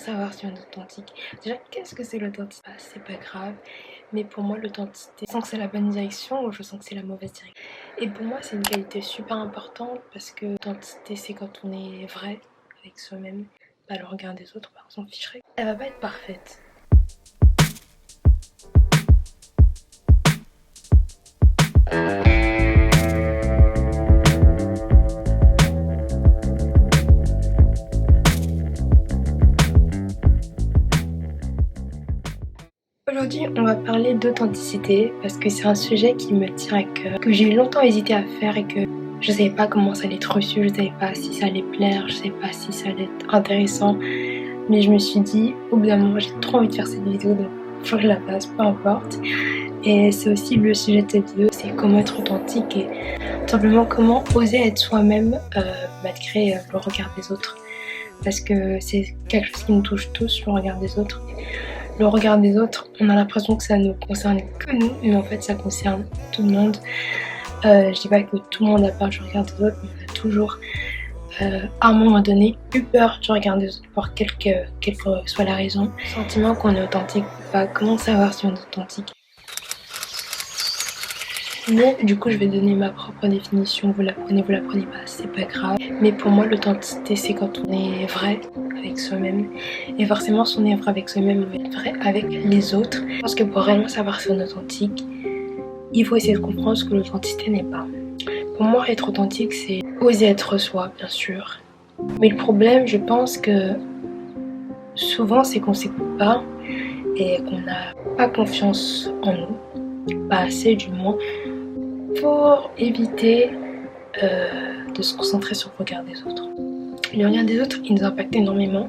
savoir si on est authentique? Déjà, qu'est-ce que c'est l'authenticité? C'est pas grave, mais pour moi, l'authenticité, je sens que c'est la bonne direction ou je sens que c'est la mauvaise direction. Et pour moi, c'est une qualité super importante parce que l'authenticité, c'est quand on est vrai avec soi-même, pas le regard des autres, par exemple, ficherait. Elle va pas être parfaite. Aujourd'hui, on va parler d'authenticité parce que c'est un sujet qui me tient à cœur, que j'ai longtemps hésité à faire et que je savais pas comment ça allait être reçu, je savais pas si ça allait plaire, je savais pas si ça allait être intéressant. Mais je me suis dit, au bout d'un moment, j'ai trop envie de faire cette vidéo, donc faut que je la fasse, peu importe. Et c'est aussi le sujet de cette vidéo, c'est comment être authentique et tout simplement comment oser être soi-même malgré le regard des autres. Parce que c'est quelque chose qui nous touche tous, le regard des autres. Le regard des autres, on a l'impression que ça ne concerne que nous, mais en fait ça concerne tout le monde. Je dis pas que tout le monde a peur du regard des autres, mais on a toujours à un moment donné eu peur du regard des autres pour quelle que soit la raison. Le sentiment qu'on est authentique ou pas, comment savoir si on est authentique? Mais du coup je vais donner ma propre définition, vous la prenez pas, c'est pas grave. Mais pour moi l'authenticité c'est quand on est vrai avec soi-même. Et forcément si on est vrai avec soi-même, on va être vrai avec les autres. Je pense que pour réellement savoir si on est authentique, il faut essayer de comprendre ce que l'authenticité n'est pas. Pour moi être authentique c'est oser être soi bien sûr. Mais le problème je pense que souvent c'est qu'on s'écoute pas et qu'on n'a pas confiance en nous, pas assez du moins, pour éviter de se concentrer sur le regard des autres. Le regard des autres, il nous impacte énormément.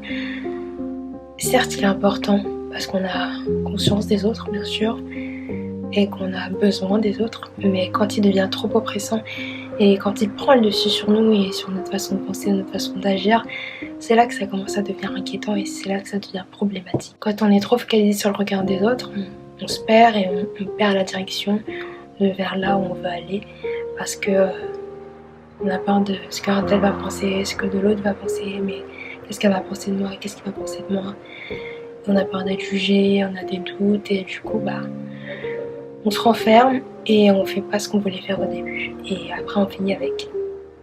Certes, il est important parce qu'on a conscience des autres, bien sûr, et qu'on a besoin des autres, mais quand il devient trop oppressant et quand il prend le dessus sur nous et sur notre façon de penser, notre façon d'agir, c'est là que ça commence à devenir inquiétant et c'est là que ça devient problématique. Quand on est trop focalisé sur le regard des autres, on se perd et on perd la direction vers là où on veut aller parce que on a peur de ce qu'un tel va penser, ce que de l'autre va penser, mais qu'est-ce qu'elle va penser de moi, qu'est-ce qu'il va penser de moi. On a peur d'être jugé, on a des doutes et du coup on se renferme et on fait pas ce qu'on voulait faire au début et après on finit avec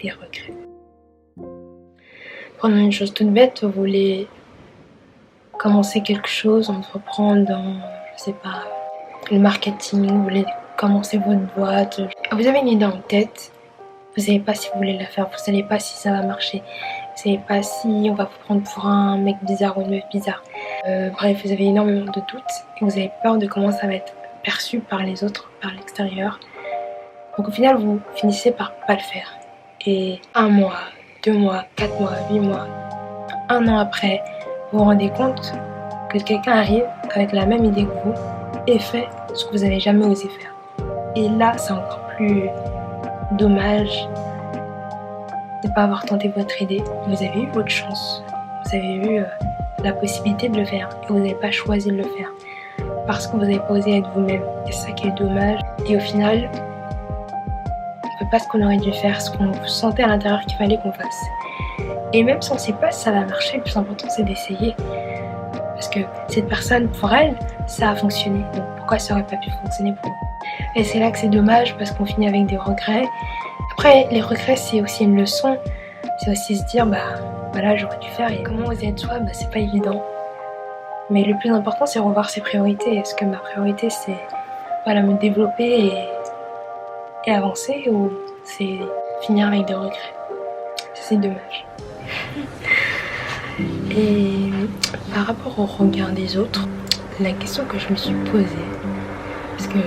des regrets. Prenons une chose toute bête, vous voulez commencer quelque chose, entreprendre dans, je sais pas, le marketing, vous voulez commencer votre boîte, vous avez une idée en tête, vous savez pas si vous voulez la faire, vous savez pas si ça va marcher, vous savez pas si on va vous prendre pour un mec bizarre ou une meuf bizarre. Bref, vous avez énormément de doutes et vous avez peur de comment ça va être perçu par les autres, par l'extérieur. Donc au final, vous finissez par pas le faire. Et 1 mois, 2 mois, 4 mois, 8 mois, 1 an après, vous vous rendez compte que quelqu'un arrive avec la même idée que vous et fait ce que vous n'avez jamais osé faire. Et là, c'est encore plus dommage de ne pas avoir tenté votre idée. Vous avez eu votre chance, vous avez eu la possibilité de le faire et vous n'avez pas choisi de le faire parce que vous n'avez pas osé être vous-même. Et c'est ça qui est dommage. Et au final, on ne fait pas ce qu'on aurait dû faire, ce qu'on sentait à l'intérieur qu'il fallait qu'on fasse. Et même si on ne sait pas si ça va marcher, le plus important c'est d'essayer. Parce que cette personne, pour elle, ça a fonctionné. Donc pourquoi ça aurait pas pu fonctionner pour vous? Et c'est là que c'est dommage parce qu'on finit avec des regrets. Après, les regrets c'est aussi une leçon. C'est aussi se dire, voilà, j'aurais dû faire. Et comment oser être soi, c'est pas évident. Mais le plus important c'est revoir ses priorités. Est-ce que ma priorité c'est me développer et avancer ou c'est finir avec des regrets? C'est dommage. Et par rapport au regard des autres, la question que je me suis posée, parce que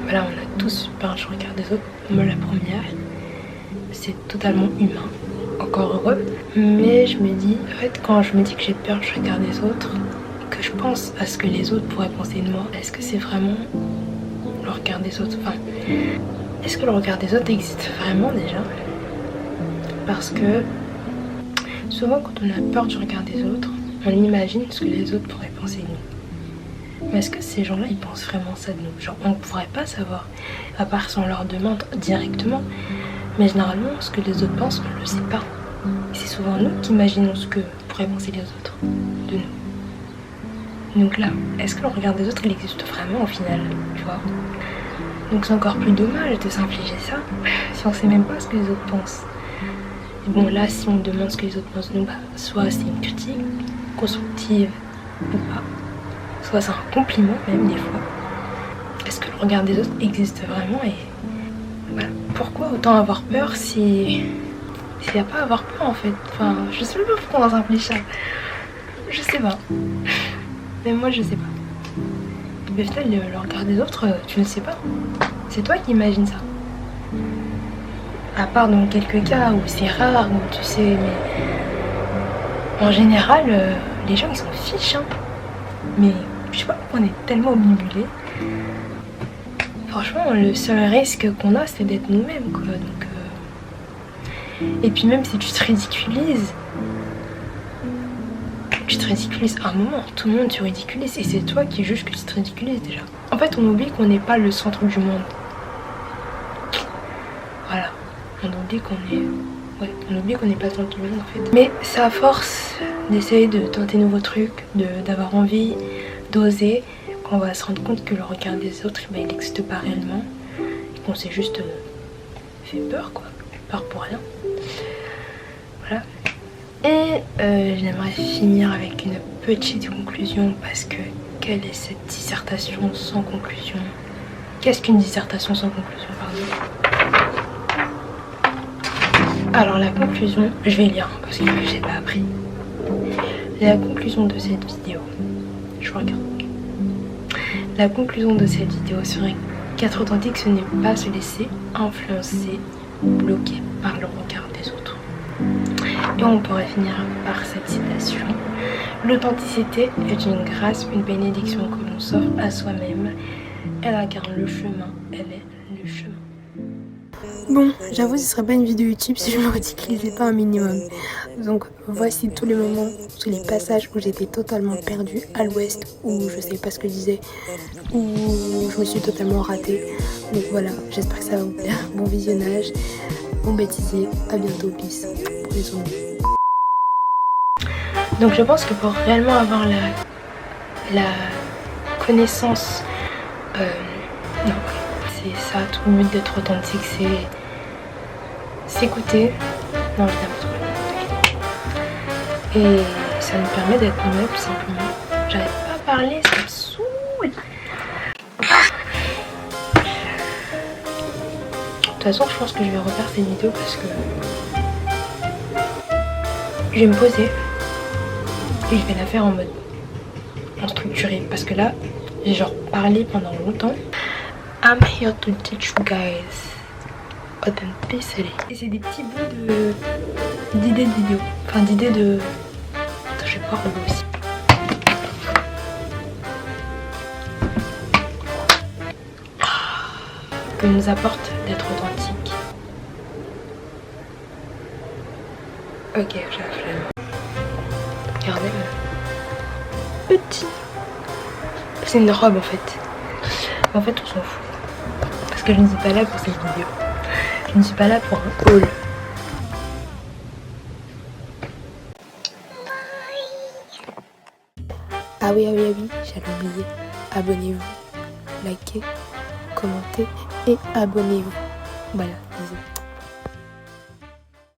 on a tous peur du regard des autres, moi la première, c'est totalement humain, encore heureux, mais je me dis, en fait quand je me dis que j'ai peur du regard des autres, que je pense à ce que les autres pourraient penser de moi, est-ce que c'est vraiment le regard des autres? Est-ce que le regard des autres existe vraiment déjà? Parce que souvent quand on a peur du regard des autres, on imagine ce que les autres pourraient penser de nous. Mais est-ce que ces gens-là, ils pensent vraiment ça de nous? Genre, on ne pourrait pas savoir, à part si on leur demande directement. Mais généralement, ce que les autres pensent, on ne le sait pas. Et c'est souvent nous qui imaginons ce que pourraient penser les autres de nous. Donc là, est-ce que le regard des autres il existe vraiment au final, tu vois? Donc c'est encore plus dommage de s'infliger ça si on sait même pas ce que les autres pensent. Et bon là, si on demande ce que les autres pensent de nous, soit c'est une critique constructive ou pas, soit c'est un compliment même des fois. Est-ce que le regard des autres existe vraiment et voilà. Pourquoi autant avoir peur s'il n'y a pas à avoir peur en fait? Enfin, je sais même pas pourquoi on s'inflige ça. Je sais pas. Même moi je sais pas. Mais au final, le regard des autres, tu ne sais pas. C'est toi qui imagines ça. À part dans quelques cas où c'est rare, où tu sais, mais en général, les gens ils s'en fichent. Hein. Mais je sais pas pourquoi on est tellement obnubilés. Franchement, le seul risque qu'on a, c'est d'être nous-mêmes, quoi. Donc, et puis même si tu te ridiculises à un moment, tout le monde te ridiculise et c'est toi qui juges que tu te ridiculises déjà. En fait, on oublie qu'on n'est pas le centre du monde. Voilà, on oublie qu'on n'est pas le centre du monde en fait. Mais c'est à force d'essayer de tenter de nouveaux trucs, d'avoir envie, d'oser, qu'on va se rendre compte que le regard des autres, il n'existe pas réellement et qu'on s'est juste fait peur quoi, peur pour rien. Voilà. Et j'aimerais finir avec une petite conclusion parce que quelle est cette dissertation sans conclusion? Qu'est-ce qu'une dissertation sans conclusion, pardon? Alors la conclusion, je vais lire parce que j'ai pas appris. La conclusion de cette vidéo, je regarde. La conclusion de cette vidéo serait qu'être authentique, ce n'est pas se laisser influencer ou bloquer par le regard des autres. Et on pourrait finir par cette citation. L'authenticité est une grâce, une bénédiction que l'on s'offre à soi-même. Elle incarne le chemin, elle est le chemin. Bon, j'avoue ce serait pas une vidéo YouTube si je me ridiculisais pas un minimum. Donc voici tous les moments, tous les passages où j'étais totalement perdue à l'ouest, où je sais pas ce que je disais, où je me suis totalement ratée. Donc voilà, j'espère que ça va vous plaire. Bon visionnage, bon bêtisier, à bientôt, peace. Bisous. Donc je pense que pour réellement avoir la connaissance, non, c'est ça tout le but d'être authentique, c'est s'écouter. Non, je t'aime trop. Et ça nous permet d'être nous-mêmes tout simplement. J'arrive pas à parler, ça me saoule. De toute façon, je pense que je vais refaire cette vidéo parce que je vais me poser et je vais la faire en mode structuré parce que là, j'ai genre parlé pendant longtemps. I'm here to teach you guys authenticity. Et c'est des petits bouts d'idées de vidéos, enfin d'idées de... Attends, je vais boire l'eau aussi. Que nous apporte d'être authentique. Ok, j'ai la flemme. Regardez mon petit. C'est une robe en fait. En fait, on s'en fout. Parce que je ne suis pas là pour cette vidéo. Je ne suis pas là pour un haul. Ah oui, j'allais oublier. Abonnez-vous, likez, commentez et abonnez-vous. Voilà, bisous.